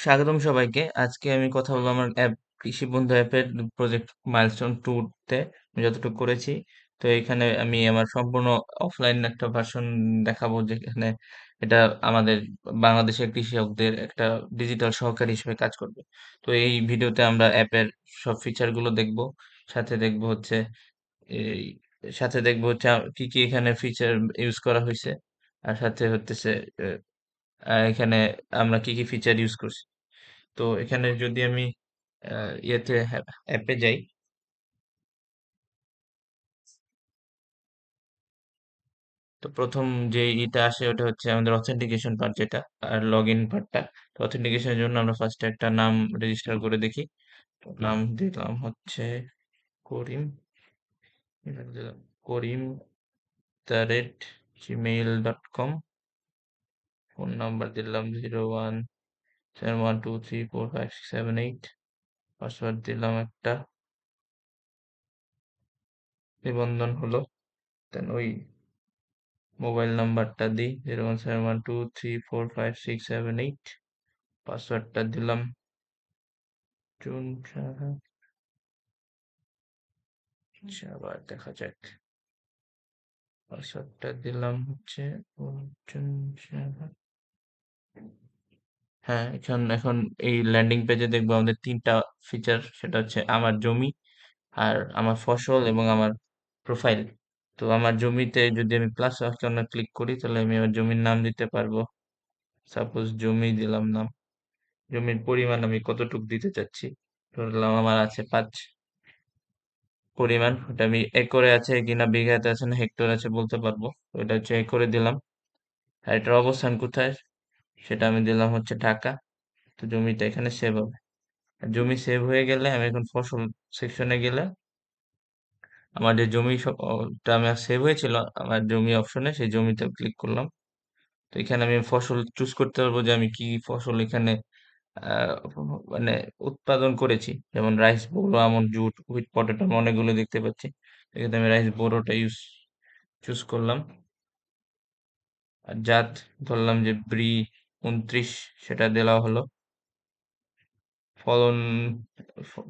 স্বাগতম সবাইকে। আজকে আমি কথা বলবো আমার কৃষি বন্ধু অ্যাপের প্রজেক্ট মাইলস্টোন 2 তে আমি যতটুকু করেছি। তো এখানে আমি আমার সম্পূর্ণ অফলাইন একটা ভার্সন দেখাবো, যেখানে এটা আমাদের বাংলাদেশের কৃষকদের একটা ডিজিটাল সহকারী হিসেবে কাজ করবে। তো এই ভিডিওতে আমরা অ্যাপের সব ফিচার গুলো দেখবো। সাথে দেখবো হচ্ছে এই সাথে দেখবো হচ্ছে কি কি এখানে ফিচার ইউজ করা হয়েছে। আর সাথে হচ্ছে এখানে আমরা কি কি ফিচার ইউজ করছি। তো এখানে যদি আমি ইয়েতে অ্যাপে যাই, তো প্রথম যে ইটা আসে ওটা হচ্ছে আমাদের অথেন্টিকেশন পার্ট, যেটা আর লগ ইন পার্টটা। তো অথেন্টিকেশনের জন্য আমরা ফার্স্টে একটা নাম রেজিস্টার করে দেখি। তো নাম দিলাম হচ্ছে করিম। email দিলাম koriম@gmail.com। ফোন নাম্বার দিলাম 0171234567 8। পাসওয়ার্ড দিলাম একটা, নিবন্ধন হলো। দেন ওই মোবাইল নাম্বারটা দিই 0171234567 8। পাসওয়ার্ডটা দিলাম জুন সাহা। আচ্ছা, আবার দেখা যাক। পাসওয়ার্ডটা দিলাম হচ্ছে অর্জুন সাহা। হ্যাঁ, এখন এখন এই ল্যান্ডিং পেজে দেখবো আমাদের তিনটা ফিচার, সেটা হচ্ছে আমার জমি, আর আমার ফসল, এবং আমার প্রোফাইল। তো আমার জমিতে যদি আমি প্লাস আইকনে ক্লিক করি, তাহলে আমি আমার জমির নাম দিতে পারবো। সাপোজ জমি দিলাম নাম। জমির পরিমাণ আমি কতটুক দিতে চাচ্ছি, ধরলাম আমার আছে 5। পরিমাণ ওটা আমি একরে আছে কিনা, বিঘাতে আছে না হেক্টর আছে বলতে পারবো। তো এটা হচ্ছে একরে দিলাম। আর এটার অবস্থান কোথায় সেটা আমি দিলাম হচ্ছে ঢাকা। তো জমিটা এখানে সেভ হবে। আর জমি সেভ হয়ে গেলে আমি এখন ফসল সেকশনে গেলে আমার যে জমি টা আমার সেভ হয়েছিল আমার জমি অপশনে, সেই জমিতে ক্লিক করলাম। তো এখানে আমি ফসল চুজ করতে পারবো যে আমি কি ফসল এখানে আহ, মানে উৎপাদন করেছি। যেমন রাইস, বোরো, আমন, জুট, হুইট, পটেটো, আমি অনেকগুলো দেখতে পাচ্ছি। এখানে আমি রাইস বোরোটা চুজ করলাম। আর জাত ধরলাম যে ব্রি 29, সেটা দেওয়া হলো। ফলন,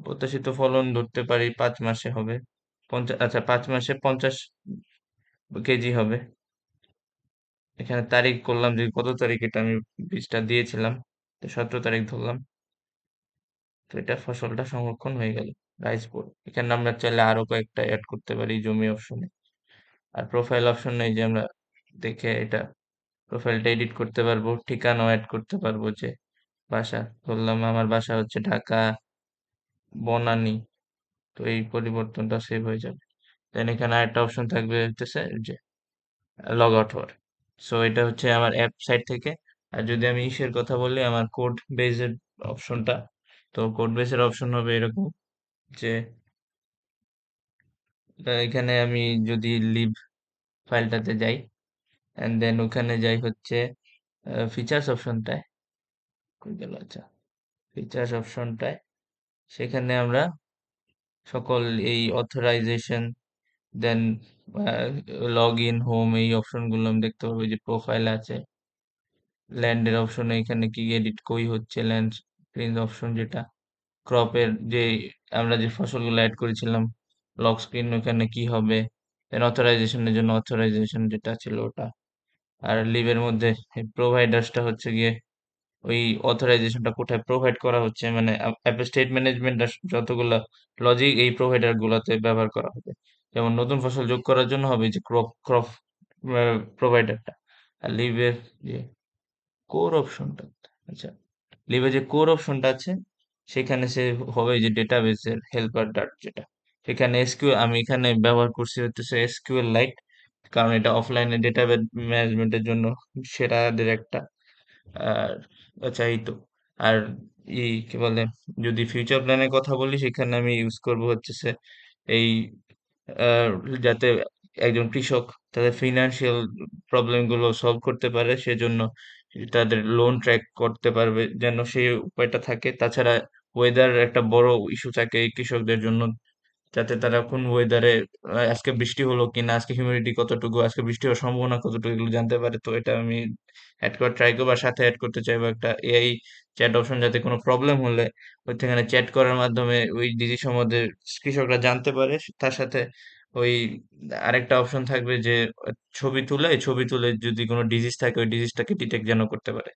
প্রত্যাশিত ফলন ধরতে পারি 5 মাসে হবে 50, আচ্ছা 5 মাসে 50 কেজি হবে। এখানে তারিখ করলাম যে কত তারিখ এটা আমি বীজটা দিয়েছিলাম। তো 17 তারিখ ধরলাম। তো এটা ফসলটা সংরক্ষণ হয়ে গেল, রাইস বোর্ড। এখানে আমরা চাইলে আরো কয়েকটা অ্যাড করতে পারি জমি অপশনে। আর প্রোফাইল অপশন নেই যে আমরা দেখে এটা প্রোফাইলটা এডিট করতে পারবো, ঠিকানাও অ্যাড করতে পারবো। যে বাসা ধরলাম আমার বাসা হচ্ছে ঢাকা বনানী। তো এই পরিবর্তনটা সেভ হয়ে যাবে। দেন এখানে আরেকটা অপশন থাকবে হচ্ছে যে লগ আউট হওয়ার। সো এটা হচ্ছে আমার অ্যাপ সাইট থেকে। আর যদি আমি ইসের কথা বলি, আমার কোড বেসের অপশনটা, তো কোড বেসের অপশন হবে এরকম যে এখানে আমি যদি লিভ ফাইলটাতে যাই, এন্ড দেন ওখানে যাই হচ্ছে ফিচার্স অপশনটায়। কই গেল, আচ্ছা, ফিচার্স অপশনটায় সেখানে আমরা সকল এই authorization, then log in, home, এই অপশনগুলো আমি দেখতে পাবো। এই যে প্রোফাইল আছে, ল্যান্ডের অপশন, এখানে কি এডিট কই হচ্ছে, ল্যান্ড স্ক্রিন অপশন, যেটা ক্রপের যে আমরা যে ফসলগুলো অ্যাড করেছিলাম, লক স্ক্রিন ওখানে কি হবে। দেন অথরাইজেশনের জন্য অথরাইজেশন যেটা ছিল ওটা। আর লিভের মধ্যে প্রোভাইডার্সটা হচ্ছে গিয়ে ওই অথরাইজেশনটা কোথায় প্রোভাইড করা হচ্ছে, মানে অ্যাপের স্টেট ম্যানেজমেন্ট যতগুলো লজিক এই প্রোভাইডার গুলোতে ব্যবহার করা হবে। যেমন নতুন ফসল যোগ করার জন্য হবে যে ক্রপ ক্রপ প্রোভাইডারটা। আর লিভের যে কোর অপশনটা, আচ্ছা, লিভে যে কোর অপশনটা আছে সেখানে সে হবে যে ডেটাবেসের হেল্পার ডাট, যেটা সেখানে এসকিউএল আমি এখানে ব্যবহার করছি হচ্ছে এসকিউএল লাইট। কারণ এটা অফলাইনে ডেটাবেস ম্যানেজমেন্টের জন্য সেটাদের একটা আর চাহিত। আর কি বলে, যদি ফিউচার প্ল্যানের কথা বলি, সেখানে আমি ইউজ করব হচ্ছে এই আহ, যাতে একজন কৃষক তাদের ফিনান্সিয়াল প্রবলেম গুলো সলভ করতে পারে, সেজন্য তাদের লোন ট্র্যাক করতে পারবে, যেন সেই উপায়টা থাকে। তাছাড়া ওয়েদার একটা বড় ইস্যু থাকে এই কৃষকদের জন্য। যাতে তারা কোন ওয়েদারে আজকে বৃষ্টি হলো কিনা, আজকে হিউমিডিটি কতটুকু, আজকে বৃষ্টি হওয়ার সম্ভাবনা কতটুকু, এগুলো জানতে পারে। তো এটা আমি অ্যাড করার ট্রাই করবো। আর সাথে অ্যাড করতে চাইবো একটা এআই চ্যাট অপশন, যাতে কোনো প্রবলেম হলে ওইখানে চ্যাট করার মাধ্যমে ওই ডিজিজ সম্বন্ধে কৃষকরা জানতে পারে। তার সাথে ওই আরেকটা অপশন থাকবে যে ছবি তুলে যদি কোনো ডিজিজ থাকে ওই ডিজিজটাকে ডিটেক্ট যেন করতে পারে।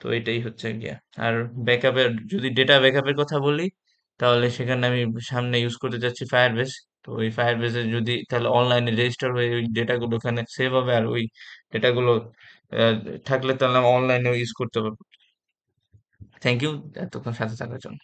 তো এটাই হচ্ছে গিয়া। আর ব্যাকআপের, যদি ডেটা ব্যাকআপের কথা বলি, তাহলে সেখানে আমি সামনে ইউজ করতে চাচ্ছি ফায়ারবেস। তো ওই ফায়ারবেসে যদি তাহলে অনলাইনে রেজিস্টার হয়ে ওই ডেটাগুলো ওখানে সেভ হবে, আর ওই ডেটাগুলো থাকলে তাহলে আমি অনলাইনেও ইউজ করতে পারবো। থ্যাংক ইউ এতক্ষণ সাথে থাকার জন্য।